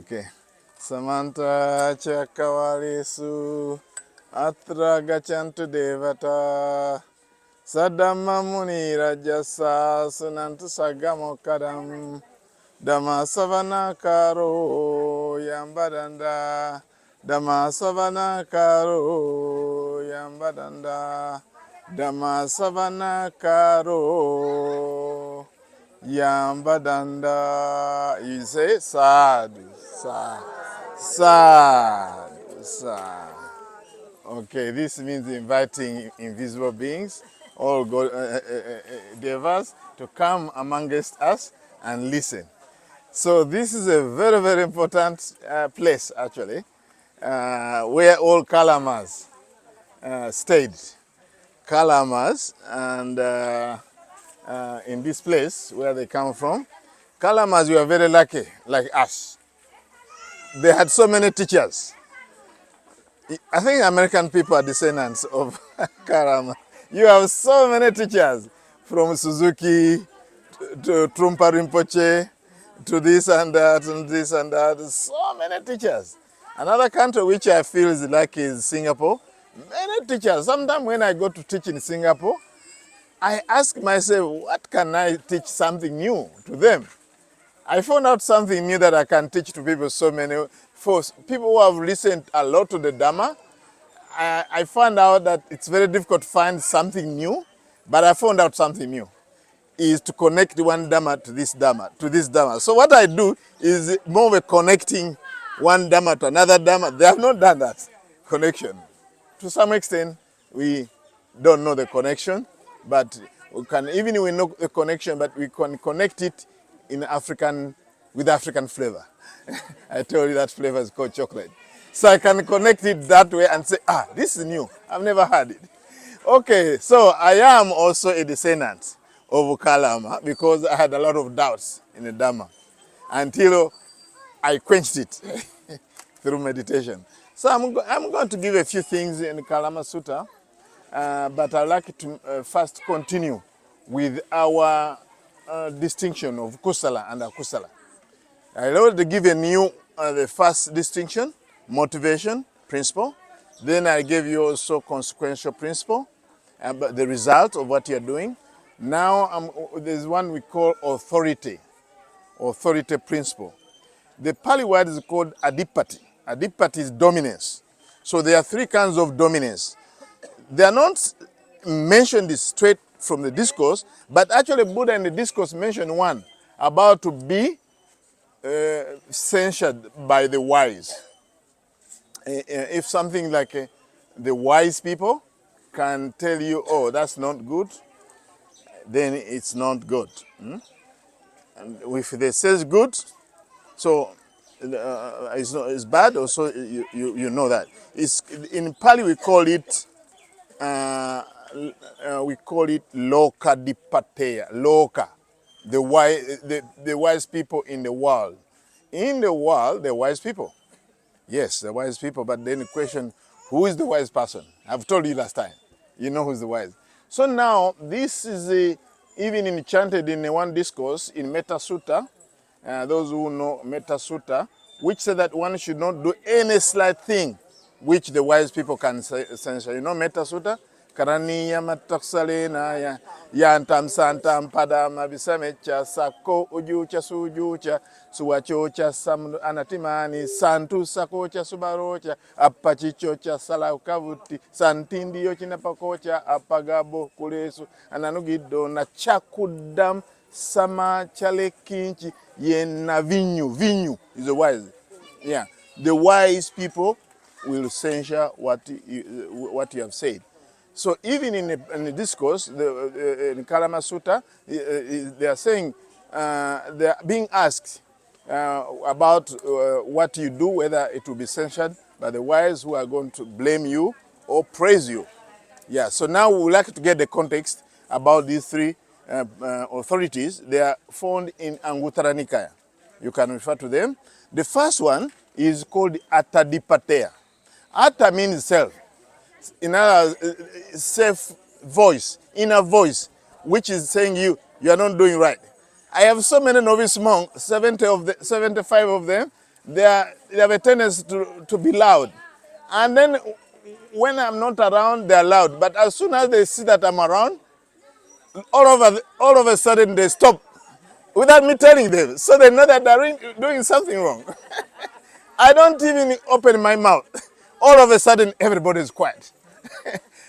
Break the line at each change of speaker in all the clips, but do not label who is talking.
Okay. Samanta Chakavalisu Atra Gachantu Devata Sadama Muni Rajasa Sunantu Sagamo Kadam Dama Savana Karo Yambadanda Dama Savana Karo Yambadanda Dama Savana Karo Yambadanda. You say sad, sad, sad, sad. Okay, this means inviting invisible beings, all God, devas, to come amongst us and listen. So this is a very, very important place, actually, where all Kalamas stayed. Kalamas, and in this place where they come from, Kalamas were very lucky, like us. They had so many teachers. I think American people are descendants of Karama. You have so many teachers, from Suzuki to Trungpa Rinpoche, to this and that and this and that. So many teachers. Another country which I feel is lucky is Singapore. Many teachers. Sometimes when I go to teach in Singapore, I ask myself, what can I teach something new to them? I found out something new that I can teach to people so many. For people who have listened a lot to the Dhamma, I found out that it's very difficult to find something new, but I found out something new, is to connect one Dhamma to this Dhamma, to this Dhamma. So what I do is more of a connecting one Dhamma to another Dhamma. They have not done that connection. To some extent, we don't know the connection, but we can, even if we know the connection, but we can connect it in African, with African flavor. I told you that flavor is called chocolate. So I can connect it that way and say, this is new. I've never heard it. Okay, so I am also a descendant of Kalama because I had a lot of doubts in the Dhamma until I quenched it through meditation. So I'm going to give a few things in the Kalama Sutta, but I'd like to first continue with our distinction of Kusala and Akusala. I want to give a new, the first distinction, motivation principle. Then I gave you also consequential principle, but the result of what you're doing. Now there's one we call authority principle. The Pali word is called adipati. Adipati is dominance. So there are three kinds of dominance. They are not mentioned straight from the discourse, but actually Buddha in the discourse mentioned one about to be censured by the wise. If something like the wise people can tell you, oh, that's not good, then it's not good. And if they say good, so it's bad, also you know that. In Pali we call it loka dipateya, loka, the wise people in the world. In the world, the wise people. Yes, the wise people, but then the question, who is the wise person? I've told you last time. You know who's the wise. So now, this is even enchanted in one discourse in Metta Sutta, those who know Metta Sutta, which say that one should not do any slight thing which the wise people can censure. You know Metta Sutta? Karaniya mataksalena yantam santam padama bisamecha sako ujucha sujucha suwachocha sam anatimani santu sakocha subarocha apachichocha salaukavuti santindi yochina pakocha apagabo kulesu ananugido na chakudam sama chale kinchi yena vinyu is the wise. Yeah, the wise people will censure what you have said. So even in the discourse, in Kalama Sutta, they are saying, they are being asked about what you do, whether it will be censured by the wise who are going to blame you or praise you. Yeah, so now we would like to get the context about these three authorities. They are found in Anguttara Nikaya. You can refer to them. The first one is called Atadipateya. Atta means self. In other self voice, inner voice, which is saying you are not doing right. I have so many novice monks, 75 of them, They have a tendency to be loud. And then when I'm not around, they're loud. But as soon as they see that I'm around, all of a sudden they stop without me telling them. So they know that they're doing something wrong. I don't even open my mouth. All of a sudden, everybody is quiet.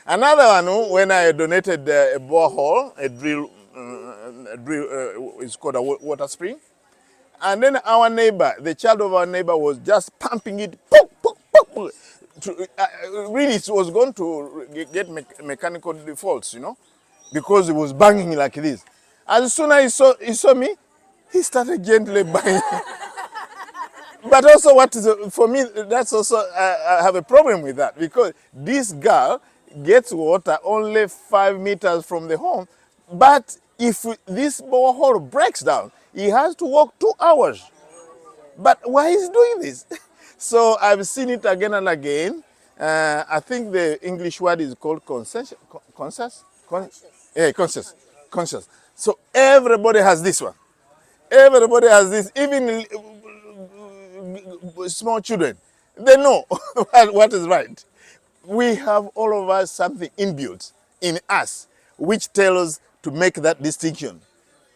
Another one, when I donated a borehole, a drill is called a water spring. And then our neighbor, the child of our neighbor, was just pumping it. Pook, pook, pook, really, it was going to get mechanical defaults, because it was banging like this. As soon as he saw me, he started gently banging. But also, for me, that's also, I have a problem with that, because this girl gets water only 5 meters from the home. But if this borehole breaks down, he has to walk 2 hours. But why is he doing this? So I've seen it again and again. I think the English word is called conscious. Conscious? Yeah, conscious. Conscious. So everybody has this one. Everybody has this. Even small children, they know what is right. We have all of us something inbuilt in us which tells us to make that distinction.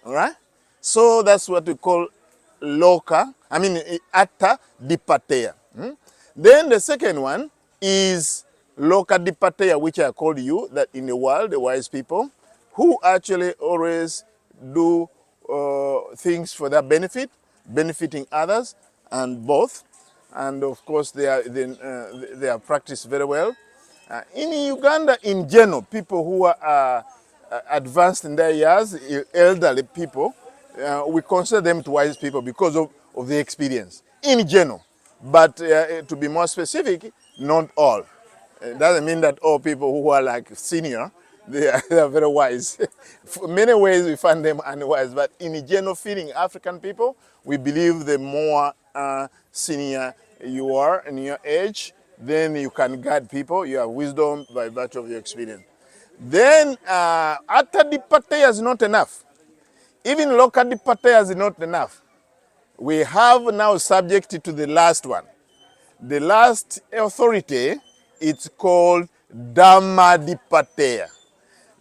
All right? So that's what we call atta dipateya. Then the second one is loka dipateya, which I called you, that in the world, the wise people, who actually always do things for their benefit, benefiting others, and both. And of course, they are practiced very well. In Uganda, in general, people who are advanced in their years, elderly people, we consider them to wise people because of the experience, in general. But to be more specific, not all. It doesn't mean that all people who are like senior, they are very wise. For many ways we find them unwise, but in a general feeling, African people, we believe the more senior you are in your age, then you can guide people. You have wisdom by virtue of your experience. Then Atadipateya is not enough. Even Lokadipateya is not enough. We have now subject to the last one. The last authority, it's called Dhammadipateya.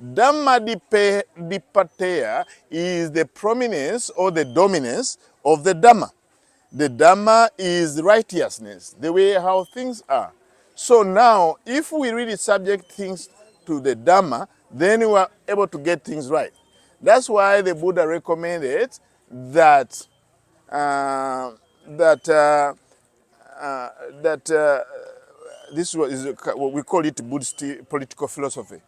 Dhammadipateya is the prominence or the dominance of the Dhamma. The Dhamma is righteousness, the way how things are. So now, if we really subject things to the Dhamma, then we are able to get things right. That's why the Buddha recommended that this is what we call it Buddhist political philosophy.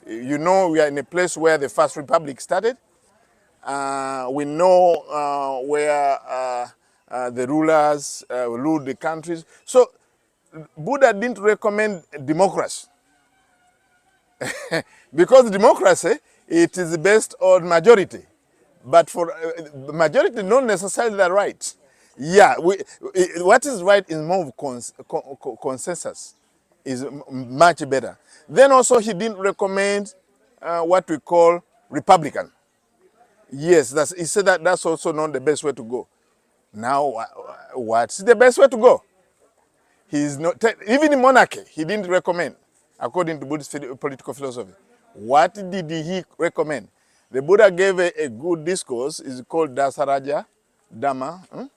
You know, we are in a place where the First Republic started. We know where the rulers ruled the countries. So Buddha didn't recommend democracy. Because democracy, it is based on majority. But for majority, not necessarily the right. Yeah, what is right is more of consensus, is much better. Then also he didn't recommend what we call Republican. Yes, he said that that's also not the best way to go. Now, what's the best way to go? He's not, even in monarchy, he didn't recommend, according to Buddhist political philosophy. What did he recommend? The Buddha gave a good discourse, it's called Dasaraja Dhamma,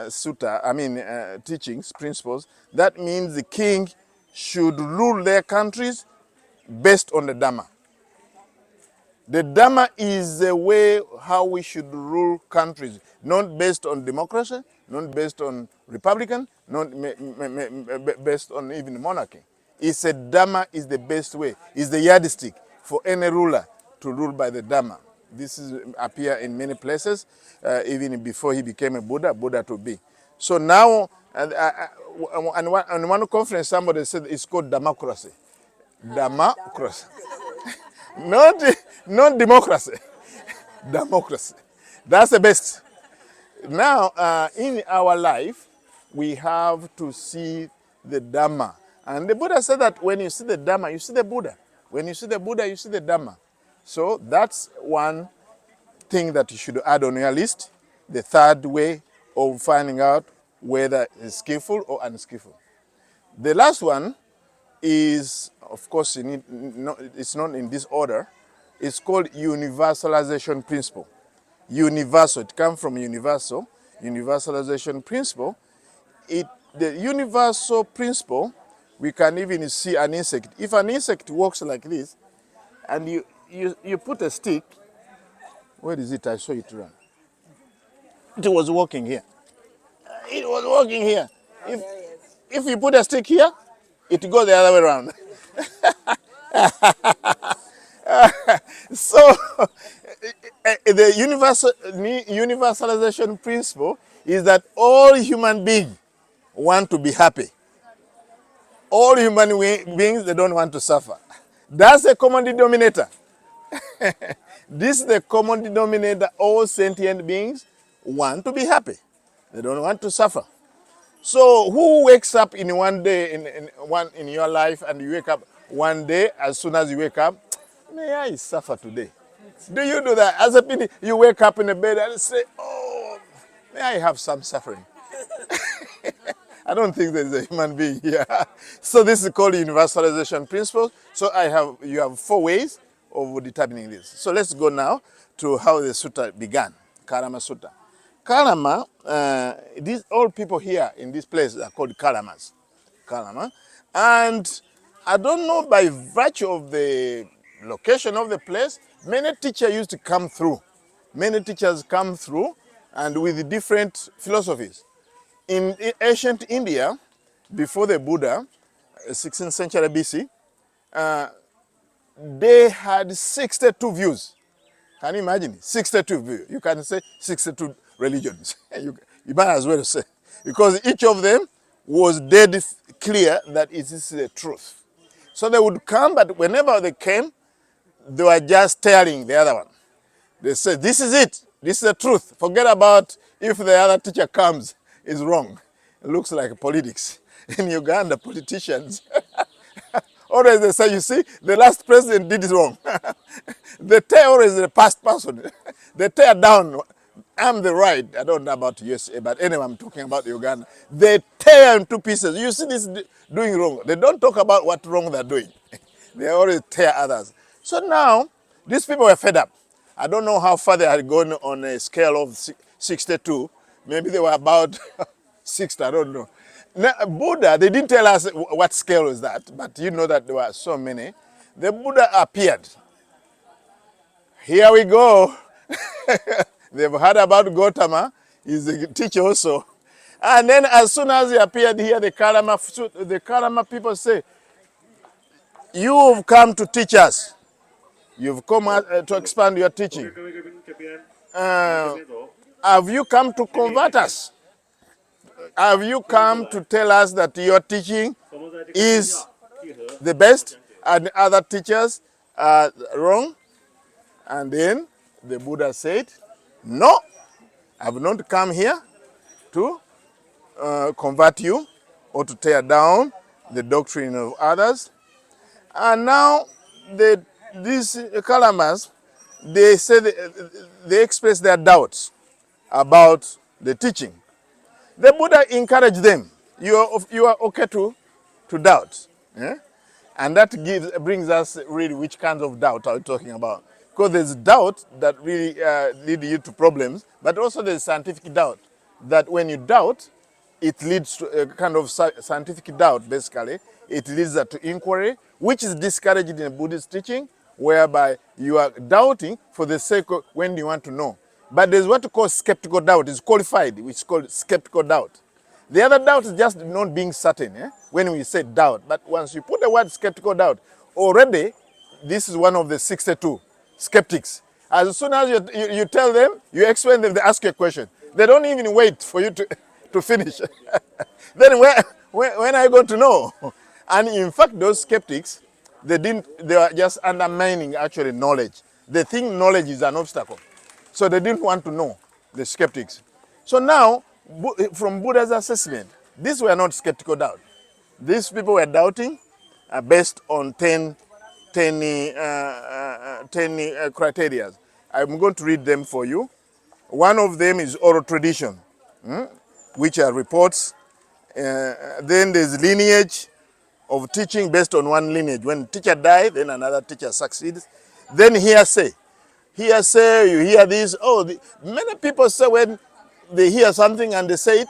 Sutta, teachings, principles. That means the king should rule their countries based on the Dhamma. The Dhamma is the way how we should rule countries, not based on democracy, not based on republican, not based on even monarchy. It's a Dhamma is the best way, is the yardstick for any ruler to rule by the Dhamma. This is appear in many places, even before he became a Buddha to be. So now, on one conference, somebody said it's called democracy. Democracy. Not democracy. Democracy. That's the best. Now, in our life, we have to see the Dhamma. And the Buddha said that when you see the Dhamma, you see the Buddha. When you see the Buddha, you see the Dhamma. So that's one thing that you should add on your list. The third way of finding out whether it's skillful or unskillful. The last one is, of course, it's not in this order. It's called universalization principle. Universal, it comes from universalization principle. The universal principle, we can even see an insect. If an insect walks like this, and you put a stick, where is it? I saw it run. It was walking here. It was walking here. If you put a stick here, it goes the other way around. So the universalization principle is that all human beings want to be happy. All human beings, they don't want to suffer. That's the common denominator. This is the common denominator. All sentient beings want to be happy. They don't want to suffer. So who wakes up in one day, in your life, and you wake up one day, as soon as you wake up, may I suffer today? Do you do that? As a pity, you wake up in the bed and say, oh, may I have some suffering? I don't think there's a human being here. So this is called universalization principle. So you have 4 ways of determining this. So let's go now to how the sutta began, Karama Sutta. Karama, these all people here in this place are called Karamas. Karama. And I don't know, by virtue of the location of the place, many teachers used to come through. Many teachers come through, and with different philosophies. In ancient India, before the Buddha, 16th century BC, they had 62 views. Can you imagine? 62 views. You can say 62 religions. you might as well say. Because each of them was dead clear that it is the truth. So they would come, but whenever they came, they were just telling the other one. They said, this is it. This is the truth. Forget about if the other teacher comes, is wrong. It looks like politics. In Uganda, politicians, always they say, you see, the last president did it wrong. They tear always the past person. They tear down, I'm the right. I don't know about USA, but anyway, I'm talking about Uganda. They tear into pieces. You see this doing wrong. They don't talk about what wrong they're doing. They always tear others. So now, these people were fed up. I don't know how far they had gone on a scale of 62. Maybe they were about 60, I don't know. Now, Buddha, they didn't tell us what scale was that, but you know that there were so many. The Buddha appeared. Here we go. They've heard about Gautama. He's a teacher also. And then as soon as he appeared here, the Karama people say, you've come to teach us. You've come to expand your teaching. Have you come to convert us? Have you come to tell us that your teaching is the best and other teachers are wrong? And then the Buddha said, no, I have not come here to convert you or to tear down the doctrine of others. And now these Kalamas, they say they express their doubts about the teaching. The Buddha encouraged them. You are okay to doubt. Yeah? And that brings us really which kinds of doubt are we talking about? Because there's doubt that really lead you to problems, but also there's scientific doubt. That when you doubt, it leads to a kind of scientific doubt, basically. It leads to inquiry, which is discouraged in Buddhist teaching, whereby you are doubting for the sake of when you want to know. But there's what you call skeptical doubt. It's qualified, which is called skeptical doubt. The other doubt is just not being certain, when we say doubt. But once you put the word skeptical doubt, already this is one of the 62 skeptics. As soon as you tell them, you explain them, they ask you a question. They don't even wait for you to finish. Then when are you going to know? And in fact, those skeptics, they were just undermining actually knowledge. They think knowledge is an obstacle. So they didn't want to know, the skeptics. So now, from Buddha's assessment, these were not skeptical doubt. These people were doubting based on 10 criteria. I'm going to read them for you. One of them is oral tradition. which are reports. Then there's lineage of teaching based on one lineage. When teacher dies, then another teacher succeeds. Then hearsay. Hearsay, you hear this. Oh, many people say when they hear something and they say it,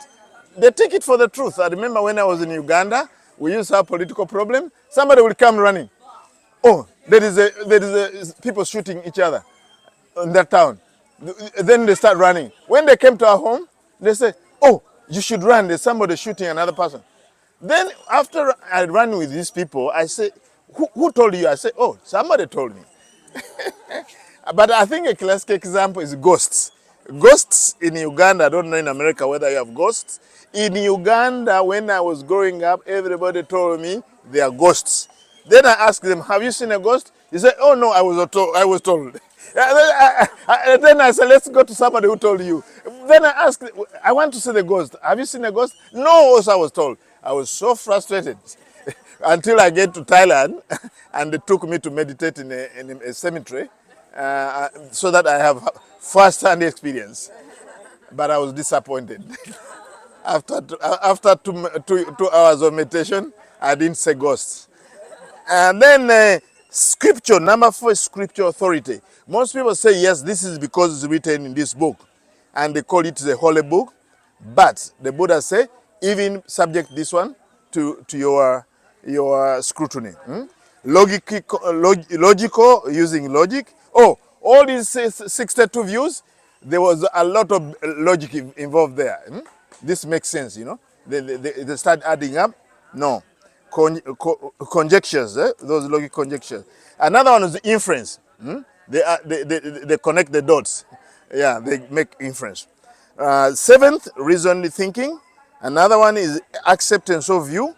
they take it for the truth. I remember when I was in Uganda, we used to have political problem. Somebody would come running. Oh, there is people shooting each other in that town. Then they start running. When they came to our home, they say, oh, you should run. There's somebody shooting another person. Then after I ran with these people, I say, who told you? I say, oh, somebody told me. But I think a classic example is ghosts. Ghosts in Uganda, I don't know in America whether you have ghosts. In Uganda, when I was growing up, everybody told me they are ghosts. Then I asked them, have you seen a ghost? He said, oh no, I was told. Then I said, let's go to somebody who told you. Then I asked, I want to see the ghost. Have you seen a ghost? No, also I was told. I was so frustrated until I get to Thailand and they took me to meditate in a cemetery so that I have first-hand experience. But I was disappointed. After 2 hours of meditation, I didn't say ghosts. And then scripture, number 4 is scripture authority. Most people say, yes, this is because it's written in this book. And they call it the holy book. But the Buddha say, even subject this one to your scrutiny. Logical, using logic. Oh, all these 62 views, there was a lot of logic involved there. This makes sense, you know. They start adding up. No. Conjectures, those logic conjectures. Another one is inference. They connect the dots. Yeah, they make inference. 7th, reasoned thinking. Another one is acceptance of view.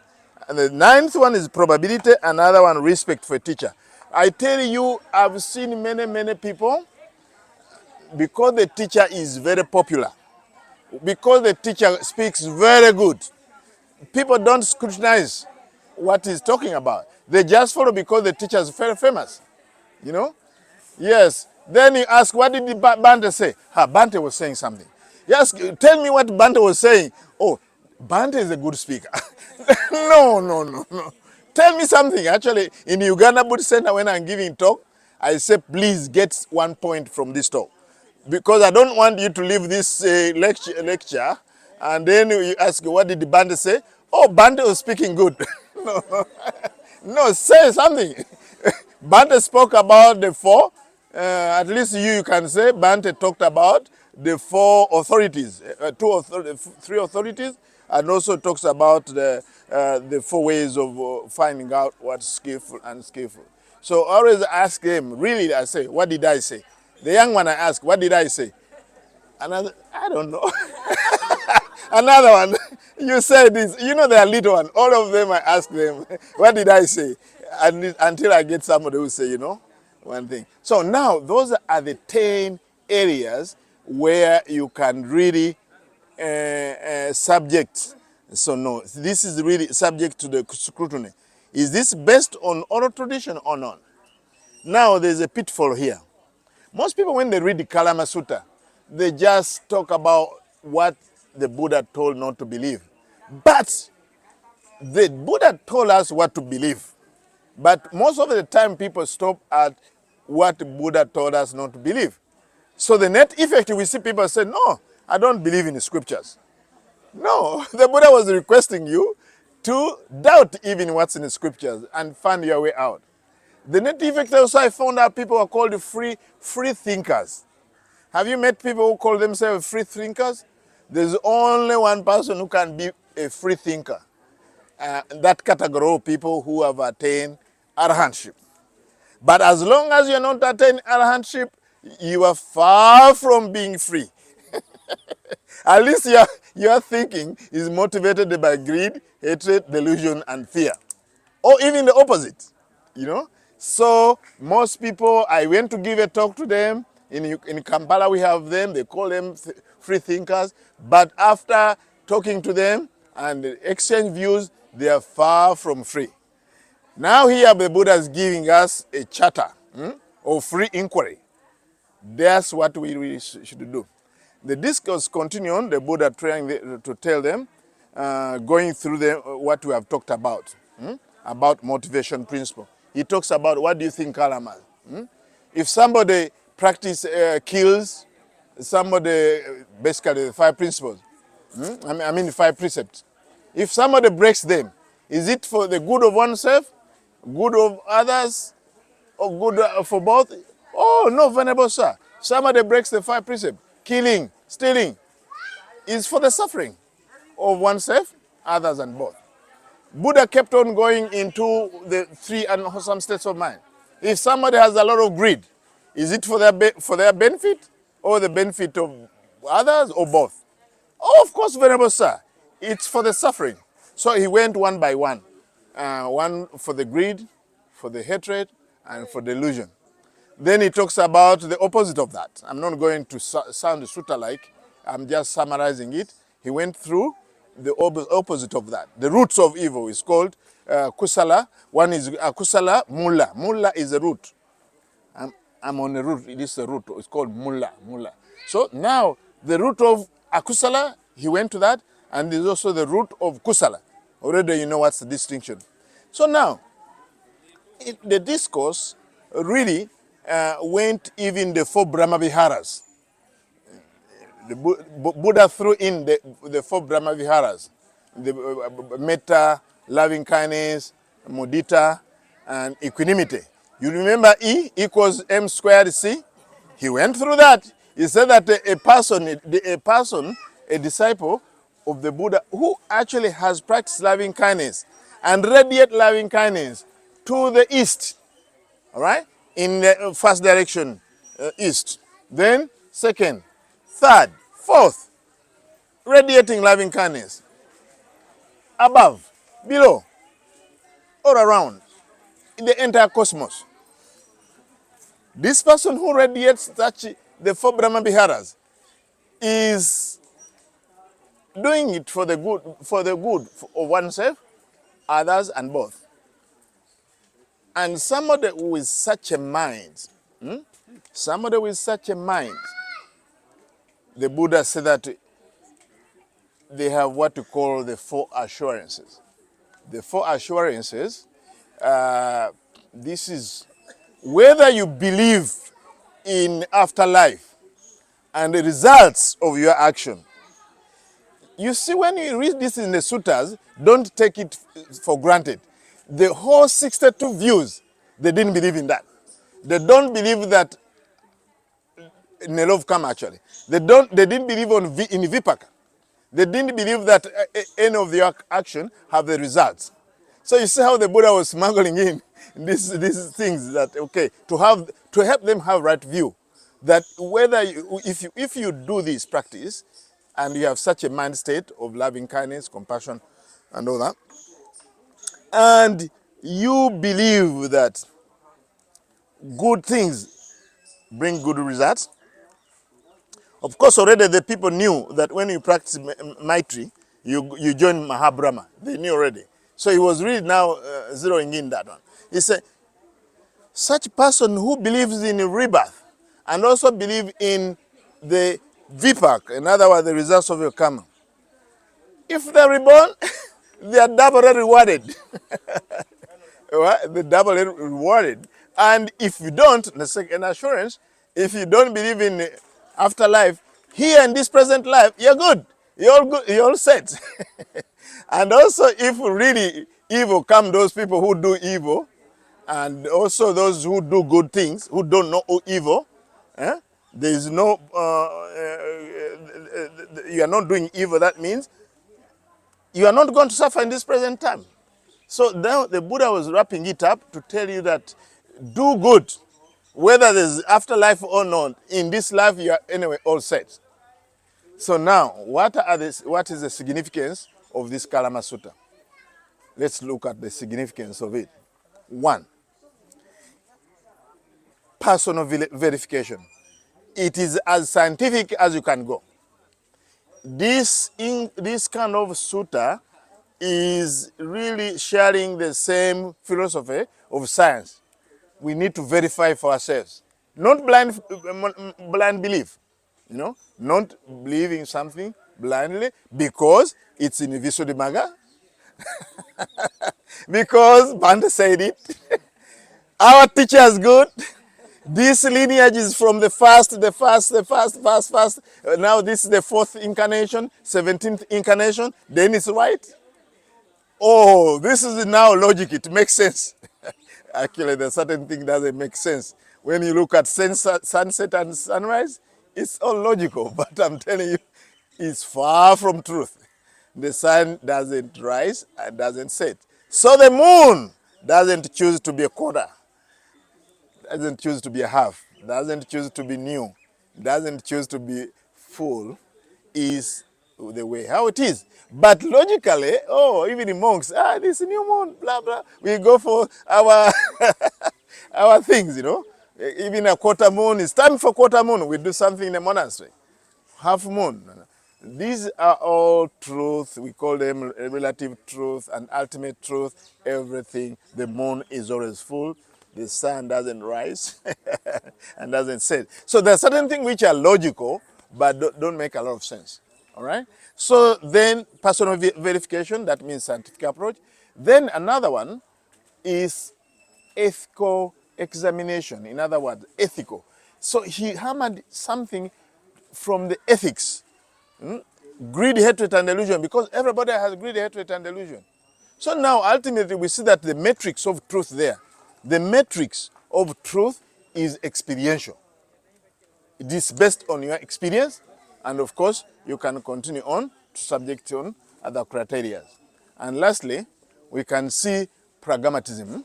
And the 9th one is probability. Another one, respect for a teacher. I tell you, I've seen many people, because the teacher is very popular, because the teacher speaks very good, people don't scrutinize what he's talking about. They just follow because the teacher is very famous, you know? Yes. Then you ask, what did Bhante say? Bhante was saying something. Yes, tell me what Bhante was saying. Oh, Bhante is a good speaker. No. Tell me something. Actually, in Uganda Buddhist Center, when I'm giving talk, I say, please get 1 point from this talk. Because I don't want you to leave this lecture and then you ask, what did Bhante say? Oh, Bhante was speaking good. No, say something. Bhante spoke about the 4. At least you can say Bhante talked about the 4 authorities, 3 authorities, and also talks about the 4 ways of finding out what's skillful and unskillful. So I always ask him, really, I say, what did I say? The young one I ask, what did I say? Another, I don't know. Another one, you say this. You know, they are little one. All of them, I ask them, what did I say? Until I get somebody who say, you know, one thing. So now, those are the 10 areas where you can really subject. So no, this is really subject to the scrutiny. Is this based on oral tradition or not? Now, there's a pitfall here. Most people, when they read the Kalama Sutta, they just talk about what the Buddha told not to believe. But the Buddha told us what to believe. But most of the time, people stop at what the Buddha told us not to believe. So the net effect, we see people say, no, I don't believe in the scriptures. No, the Buddha was requesting you to doubt even what's in the scriptures and find your way out. The net effect also, I found out people are called free thinkers. Have you met people who call themselves free thinkers? There's only one person who can be a free thinker. That category of people who have attained arahantship. But as long as you're not attaining arahantship, you are far from being free. At least your thinking is motivated by greed, hatred, delusion, and fear. Or even the opposite, you know. So most people, I went to give a talk to them. In Kampala we have them, they call them free thinkers. But after talking to them and exchange views, they are far from free. Now here the Buddha is giving us a charter of free inquiry. That's what we really should do. The discourse continues on, the Buddha trying to tell them, going through what we have talked about motivation principle. He talks about, what do you think karma? If somebody kills somebody, basically the 5 principles, I mean 5 precepts. If somebody breaks them, is it for the good of oneself, good of others, or good for both? Oh, no, Venerable Sir. Somebody breaks the 5 precepts, killing, stealing, is for the suffering of oneself, others, and both. Buddha kept on going into the 3 unwholesome states of mind. If somebody has a lot of greed, is it for their benefit or the benefit of others or both? Oh, of course, Venerable Sir, it's for the suffering. So he went one by one. One for the greed, for the hatred, and for delusion. Then he talks about the opposite of that. I'm not going to sound sutta-like. I'm just summarizing it. He went through the opposite of that. The roots of evil is called kusala. One is kusala, mulla. Mulla is a root. I'm on a root. It is a root. It's called mulla. So now the root of akusala, he went to that, and there's also the root of kusala. Already you know what's the distinction. So now, the discourse really went even the 4 Brahma Viharas. The Buddha threw in the 4 Brahma Viharas, the metta, loving kindness, mudita, and equanimity. You remember E equals M squared C? He went through that. He said that a disciple of the Buddha who actually has practiced loving kindness and radiate loving kindness to the east, all right, in the first direction, east, then second, third, fourth, radiating loving kindness, above, below, all around, in the entire cosmos. This person who radiates the 4 Brahma Viharas is doing it for the good of oneself, others, and both. And somebody with such a mind, the Buddha said that they have what we call the 4 assurances. The 4 assurances, this is whether you believe in afterlife and the results of your action. You see, when you read this in the suttas, don't take it for granted. The whole 62 views, they didn't believe in that. They don't believe that Nelov come actually. They didn't believe in Vipaka. They didn't believe that any of their action have the results. So you see how the Buddha was smuggling in these things that, okay, to help them have right view. That whether if you do this practice and you have such a mind state of loving kindness, compassion, and all that, and you believe that good things bring good results. Of course, already the people knew that when you practice Maitri, you join Mahabrahma. They knew already. So he was really now zeroing in that one. He said, such person who believes in rebirth and also believe in the Vipak, in other words, the results of your karma. If they're reborn, they are doubly rewarded. They're doubly rewarded. And if you don't, the second assurance, if you don't believe in afterlife, here in this present life, you're good. You're all good. You're all set. And also, if really evil come, those people who do evil, and also those who do good things, who don't know evil, there is no, you are not doing evil. That means you are not going to suffer in this present time. So now the Buddha was wrapping it up to tell you that do good, whether there's afterlife or not. In this life, you are anyway all set. So now, what is the significance of this Kalama Sutta? Let's look at the significance of it. 1, personal verification. It is as scientific as you can go. This kind of sutta is really sharing the same philosophy of science. We need to verify for ourselves. Not blind belief. not believing something blindly because it's in Visuddhimagga, because Bhante said it. Our teacher is good. This lineage is from the first. Now this is the fourth incarnation, 17th incarnation. Then it's right. Oh, this is now logic. It makes sense. Actually, the certain thing doesn't make sense. When you look at sunset and sunrise, it's all logical. But I'm telling you, it's far from truth. The sun doesn't rise and doesn't set. So the moon doesn't choose to be a quarter, doesn't choose to be a half, doesn't choose to be new, doesn't choose to be full, is the way how it is. But logically, oh, even the monks, this new moon, blah, blah, we go for our, our things, Even a quarter moon, it's time for quarter moon, we do something in a monastery. Half moon. These are all truth. We call them relative truth and ultimate truth. Everything. The moon is always full. The sun doesn't rise and doesn't set. So there are certain things which are logical, but don't make a lot of sense. All right? So then personal verification, that means scientific approach. Then another one is ethical examination. In other words, ethical. So he hammered something from the ethics. Greed, hatred, and delusion, because everybody has greed, hatred, and delusion. So now, ultimately, we see that the matrix of truth there, the matrix of truth is experiential. It is based on your experience, and of course, you can continue on to subject on other criteria. And lastly, we can see pragmatism,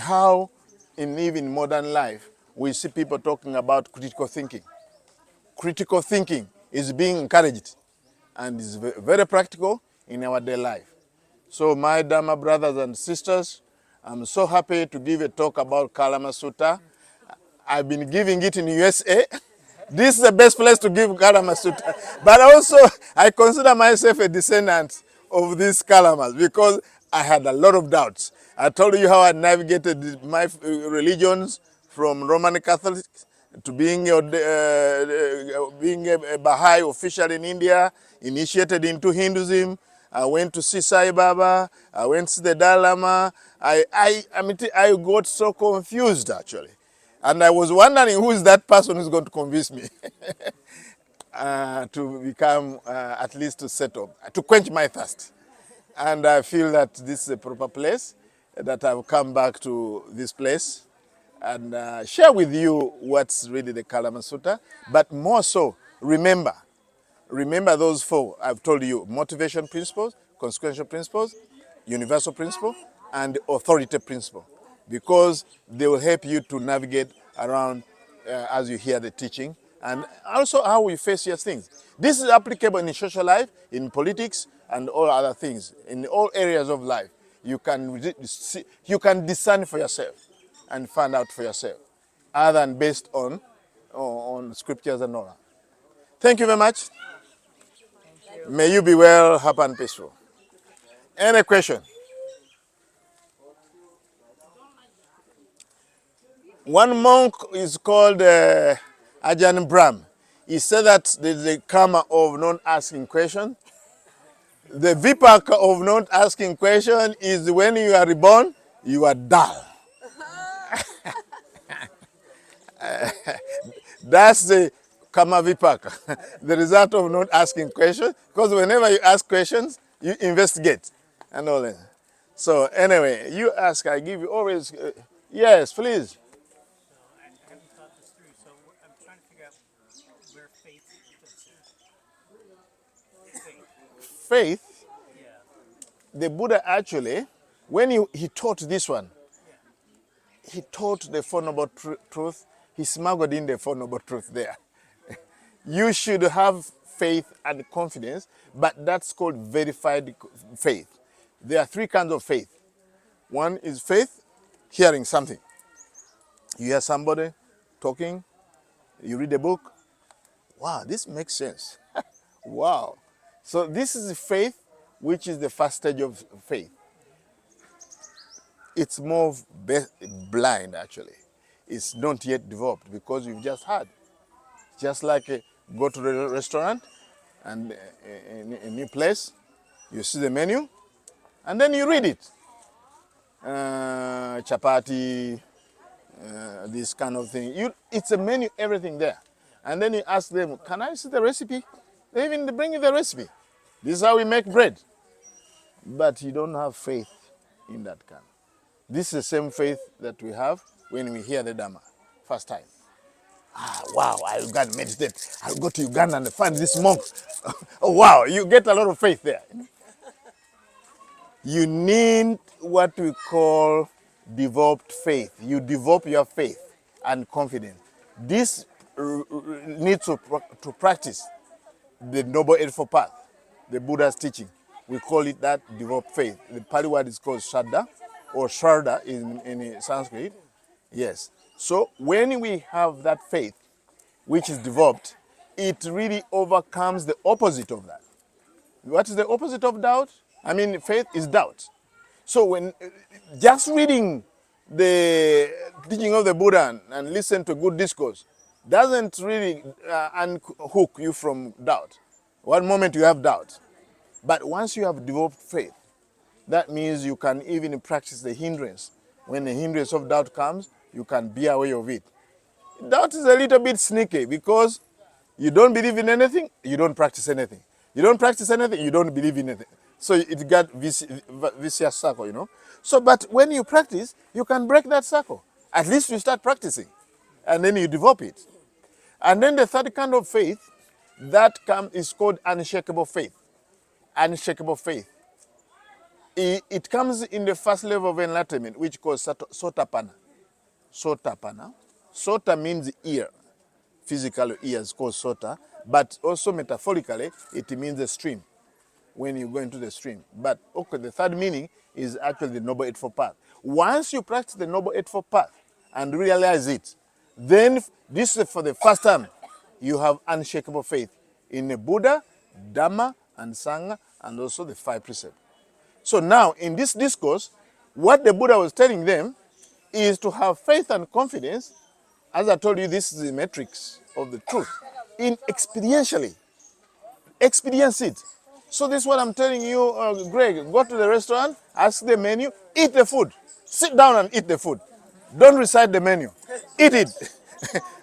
how in even modern life, we see people talking about critical thinking. Critical thinking is being encouraged and is very practical in our daily life. So my Dharma brothers and sisters, I'm so happy to give a talk about Kalama Sutta. I've been giving it in USA. This is the best place to give Kalama Sutta. But also, I consider myself a descendant of these Kalamas because I had a lot of doubts. I told you how I navigated my religions from Roman Catholic to being a Baha'i official in India, initiated into Hinduism. I went to see Sai Baba. I went to the Dalai Lama. I got so confused, actually. And I was wondering who is that person who's going to convince me to become, at least to settle, to quench my thirst. And I feel that this is a proper place, that I've come back to this place and share with you what's really the Kalama Sutta. But more so, remember those four I've told you: motivation principles, consequential principles, universal principle, and authority principle, because they will help you to navigate around as you hear the teaching, and also how we face your things. This is applicable in social life, in politics, and all other things. In all areas of life, you can discern for yourself and find out for yourself, other than based on scriptures and all that. Thank you very much. May you be well, happy, and peaceful. Any question? One monk is called Ajahn Brahm. He said that there's a karma of not asking questions. The vipaka of not asking questions is when you are reborn, you are dull. That's the karma vipaka, the result of not asking questions. Because whenever you ask questions, you investigate and all that. So anyway, you ask, I give you always, yes, please.
I haven't thought this through, so I'm trying to figure out where faith fits in.
Faith,
Yeah.
the Buddha actually, when he taught this one,
Yeah.
he taught the Four Noble Truth. He smuggled in the Four Noble Truth there. You should have faith and confidence, but that's called verified faith. There are three kinds of faith. One is faith, hearing something. You hear somebody talking, you read a book. Wow, this makes sense. Wow. So this is faith, which is the first stage of faith. It's more blind, actually. It's not yet developed because you've just heard. Just like go to the restaurant and in a new place, you see the menu, and then you read it. Chapati, this kind of thing. It's a menu, everything there. And then you ask them, can I see the recipe? They even bring you the recipe. This is how we make bread. But you don't have faith in that kind. This is the same faith that we have when we hear the Dhamma, first time. Wow, I'll go and meditate. I'll go to Uganda and find this monk. Oh, wow, you get a lot of faith there. You need what we call developed faith. You develop your faith and confidence. This needs to practice the Noble Eightfold Path, the Buddha's teaching. We call it that developed faith. The Pali word is called Shraddha or Shraddha in Sanskrit. Yes. So when we have that faith, which is developed, it really overcomes the opposite of that. What is the opposite of doubt? I mean, faith is doubt. So when just reading the teaching of the Buddha and listen to good discourse doesn't really unhook you from doubt. One moment you have doubt. But once you have developed faith, that means you can even practice the hindrance. When the hindrance of doubt comes, you can be aware of it. Doubt is a little bit sneaky because you don't believe in anything, you don't practice anything. You don't practice anything, you don't believe in anything. So it got vicious circle, you know. So, but when you practice, you can break that circle. At least you start practicing, and then you develop it. And then the third kind of faith that is called unshakable faith. Unshakable faith. It comes in the first level of enlightenment, which is called Sotapanna. Sotapanna. Sota means ear. Physical ear is called Sota, but also metaphorically, it means a stream when you go into the stream. But okay, the third meaning is actually the Noble Eightfold Path. Once you practice the Noble Eightfold Path and realize it, then this is for the first time you have unshakable faith in the Buddha, Dhamma, and Sangha, and also the 5 precepts. So now, in this discourse, what the Buddha was telling them is to have faith and confidence. As I told you, this is the matrix of the truth. In experientially, experience it. So this is what I'm telling you, Greg. Go to the restaurant, ask the menu, eat the food. Sit down and eat the food. Don't recite the menu. Eat it.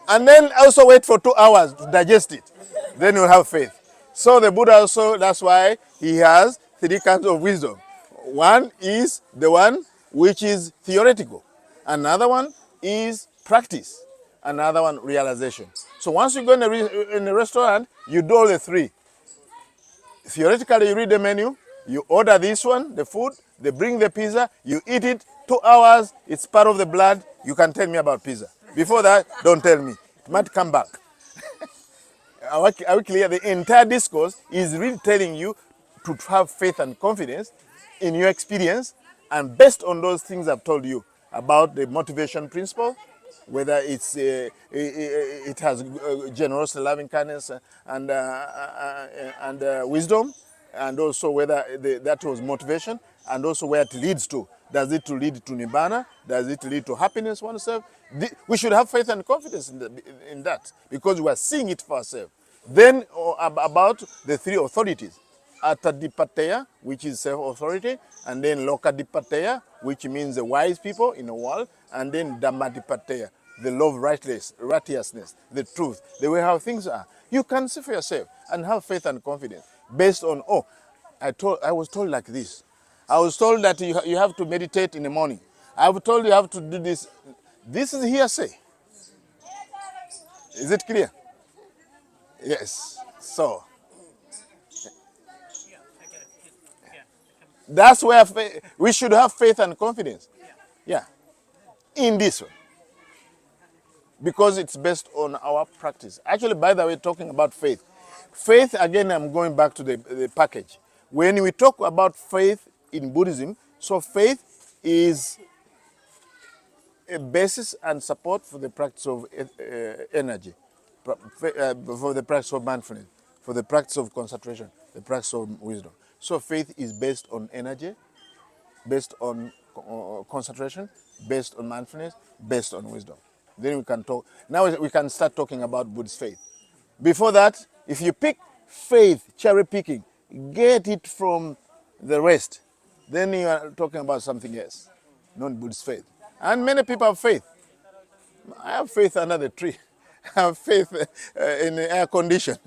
And then also wait for 2 hours to digest it. Then you'll have faith. So the Buddha also, that's why he has 3 kinds of wisdom. One is the one which is theoretical. Another one is practice. Another one, realization. So once you go in a restaurant, you do all the 3. Theoretically, you read the menu, you order this one, the food, they bring the pizza, you eat it, 2 hours, it's part of the blood, you can tell me about pizza. Before that, don't tell me. It might come back. Are we clear? The entire discourse is really telling you to have faith and confidence in your experience, and based on those things I've told you about the motivation principle, whether it has generosity, loving kindness, and wisdom, and also whether that was motivation, and also where it leads to. Does it lead to nibbana? Does it lead to happiness oneself? We should have faith and confidence in that because we are seeing it for ourselves. Then about the 3 authorities. Atadipateya, which is self-authority, and then Lokadipateya, which means the wise people in the world, and then Dhammadipateya, the love of righteousness, the truth, the way how things are. You can see for yourself and have faith and confidence based on, I was told like this. I was told that you have to meditate in the morning. I was told you have to do this. This is hearsay. Is it clear? Yes. So
Yeah, I get it. Yeah,
that's where we should have faith and confidence. Yeah. In this one. Because it's based on our practice. Actually, by the way, talking about faith. Faith, again, I'm going back to the package. When we talk about faith in Buddhism, so faith is a basis and support for the practice of energy, for the practice of mindfulness, for the practice of concentration, the practice of wisdom. So faith is based on energy, based on concentration, based on mindfulness, based on wisdom. Then we can talk. Now we can start talking about Buddhist faith. Before that, if you pick faith, cherry picking, get it from the rest, then you are talking about something else, non-Buddhist faith. And many people have faith. I have faith under the tree. I have faith in the air condition.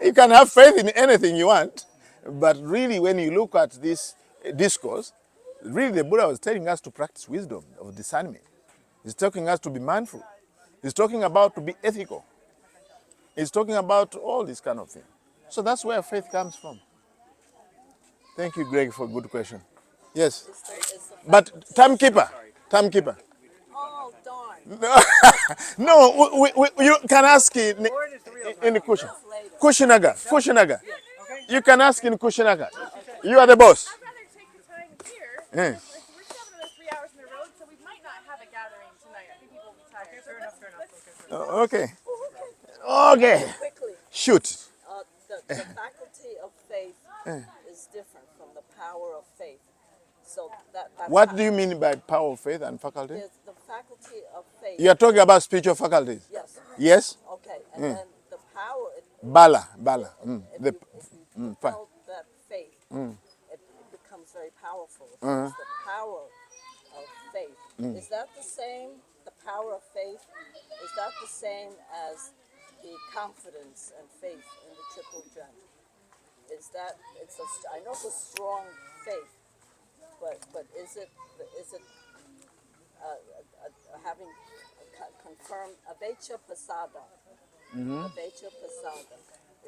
You can have faith in anything you want, but really when you look at this discourse, really the Buddha was telling us to practice wisdom of discernment. He's talking us to be mindful. He's talking about to be ethical. He's talking about all this kind of thing. So that's where faith comes from. Thank you, Greg, for a good question. Yes. But timekeeper.
Oh, darn.
No, you can ask in the cushion. Kushinaga. You can ask in Kushinaga. You are the boss.
I'd rather take the time here.
Yeah.
We're still another 3 hours on the road, so we might not have a gathering tonight. I think people will be tired.
Fair enough.
Okay. Okay.
Quickly,
Shoot.
the faculty of faith is different from the power of faith. So that's
What do you mean by power of faith and faculty?
There's the faculty of faith.
You are talking about spiritual faculties.
Yes.
Yes?
Okay. And then the power.
Bala.
If you
fine.
hold that faith, it becomes very powerful. So it's the power of faith. Is that the same? The power of faith, is that the same as the confidence and faith in the triple gem? Is that I know it's a strong faith, but is it having confirmed avecha pasada? Avecha pasada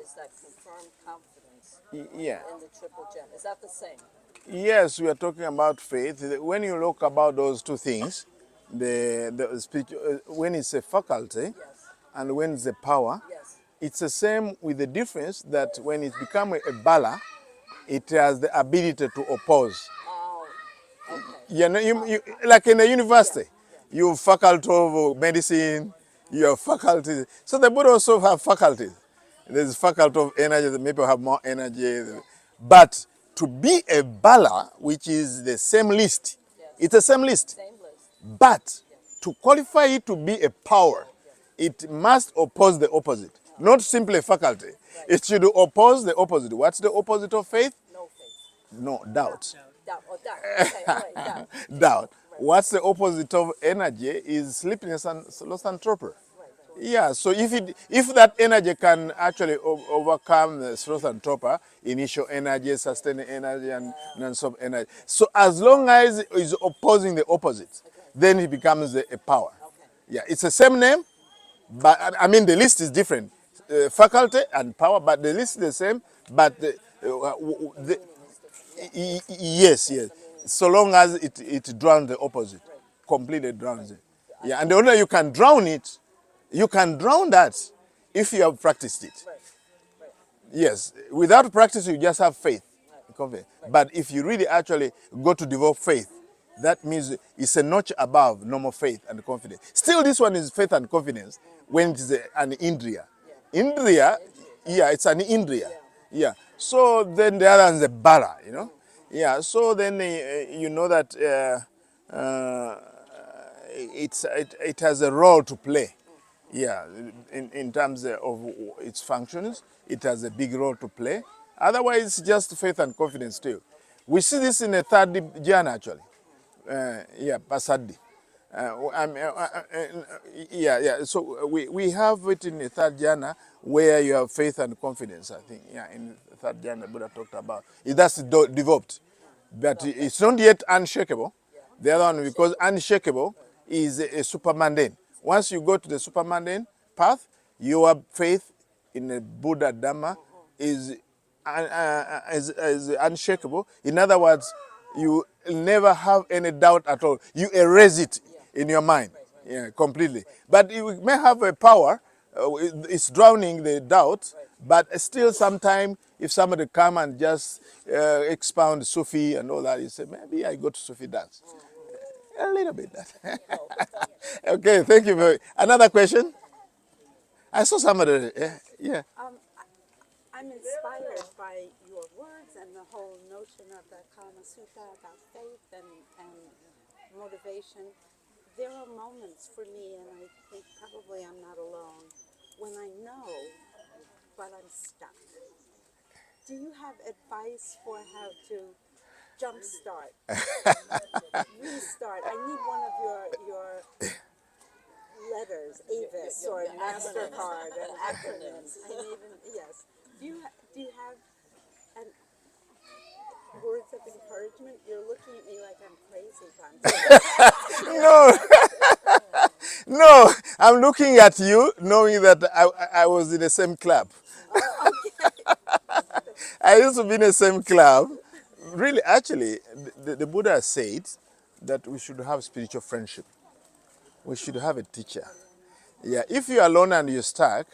is that confirmed confidence
Yeah.
in the triple gem. Is that the same?
Yes, we are talking about faith. When you look about those two things, the spiritual, when it's a faculty
Yes.
and when it's a power,
Yes.
it's the same with the difference that when it becomes a bala, it has the ability to oppose.
Oh, okay.
You like in a university, you have faculty of medicine, you have faculty. So the Buddha also have faculties. There's faculty of energy, the people have more energy. But to be a bala, which is the same list, it's the same list.
Same list.
But to qualify it to be a power, it must oppose the opposite, not simply faculty. It should oppose the opposite. What's the opposite of faith?
No faith.
No, doubt.
Doubt. Oh, doubt. Okay, all right, doubt.
Doubt. What's the opposite of energy is sleepiness and loss and torpor. Yeah, so if that energy can actually overcome the sloth and torpor, initial energy, sustaining energy, and non-stop energy. So as long as it is opposing the opposite, then it becomes a power. Yeah, it's the same name, but I mean the list is different. Faculty and power, but the list is the same, but yes. So long as it drowns the opposite, completely drowns it. Yeah, and the only way you can drown it, you can drown that if you have practiced it. Yes, without practice, you just have faith. But if you really actually go to develop faith, that means it's a notch above normal faith and confidence. Still, this one is faith and confidence when it is an Indriya. Indriya, yeah, it's an Indriya. Yeah. So then the other is a Bara, you know. Yeah. So then you know that it has a role to play. Yeah, in terms of its functions, it has a big role to play. Otherwise, it's just faith and confidence too. We see this in the third jhana actually. Pasadi. So we have it in the third jhana where you have faith and confidence, I think. Yeah, in the third jhana Buddha talked about. That's developed. But it's not yet unshakable. The other one, because unshakable is a supermundane. Once you go to the supermundane path, your faith in the Buddha Dhamma is unshakable. In other words, you never have any doubt at all. You erase it in your mind, completely. But you may have a power, it's drowning the doubt, but still sometime if somebody come and just expound Sufi and all that, you say, maybe I go to Sufi dance. A little bit that. Okay, thank you very much. Another question? I saw somebody, yeah.
I'm inspired by your words and the whole notion of the Kama Sutra about faith and motivation. There are moments for me, and I think probably I'm not alone, when I know, but I'm stuck. Do you have advice for how to jumpstart, restart? I need one of your letters, Avis or MasterCard and acronyms. I need yes. Do you have an words of encouragement? You're looking at me like I'm crazy, Bhante.
No, no, I'm looking at you knowing that I was in the same club.
Okay.
I used to be in the same club. Really, actually, the Buddha said that we should have spiritual friendship. We should have a teacher. Yeah, if you're alone and you're stuck,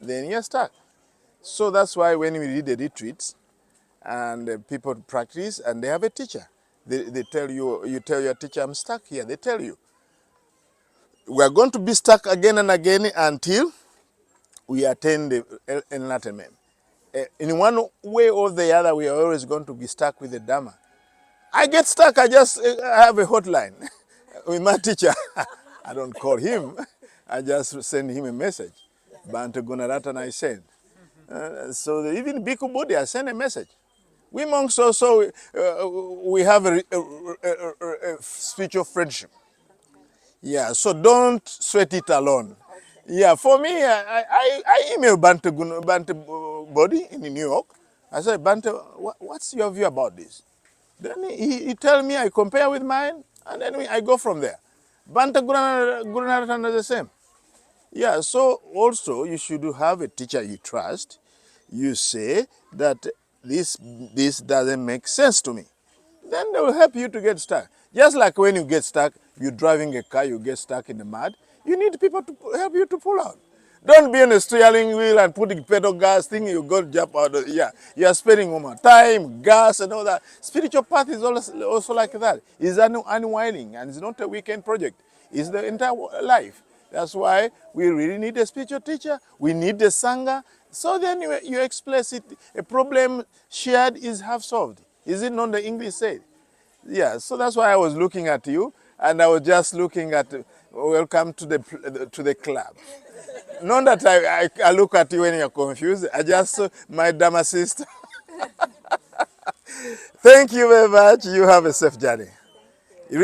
then you're stuck. So that's why when we did the retreats and people practice and they have a teacher, they tell you, you tell your teacher, I'm stuck here. They tell you, we are going to be stuck again and again until we attain the enlightenment. In one way or the other, we are always going to be stuck with the Dharma. I get stuck, I just have a hotline with my teacher. I don't call him, I just send him a message. Bhante Buddharakkhita I send. So even Bhikkhu Buddha, I send a message. We monks also, we have a spiritual friendship. Yeah, so don't sweat it alone. Yeah, for me, I email Bhante Body in New York. I said, Bhante, what's your view about this? Then he tell me, I compare with mine, and then I go from there. Bhante Gurunaratana is the same. Yeah, so also you should have a teacher you trust. You say that this doesn't make sense to me. Then they will help you to get stuck. Just like when you get stuck, you're driving a car, you get stuck in the mud, you need people to help you to pull out. Don't be on the steering wheel and putting pedal gas, thinking you got to jump out of, yeah. You are spending all my time, gas and all that. Spiritual path is also like that. It's unwinding and it's not a weekend project. It's the entire life. That's why we really need a spiritual teacher. We need the Sangha. So then you express it. A problem shared is half solved. Is it not the English said? Yeah, so that's why I was looking at you, and I was just looking at, welcome to the club. Not that I look at you when you're confused. I just, my Dharma sister. Thank you very much. You have a safe journey.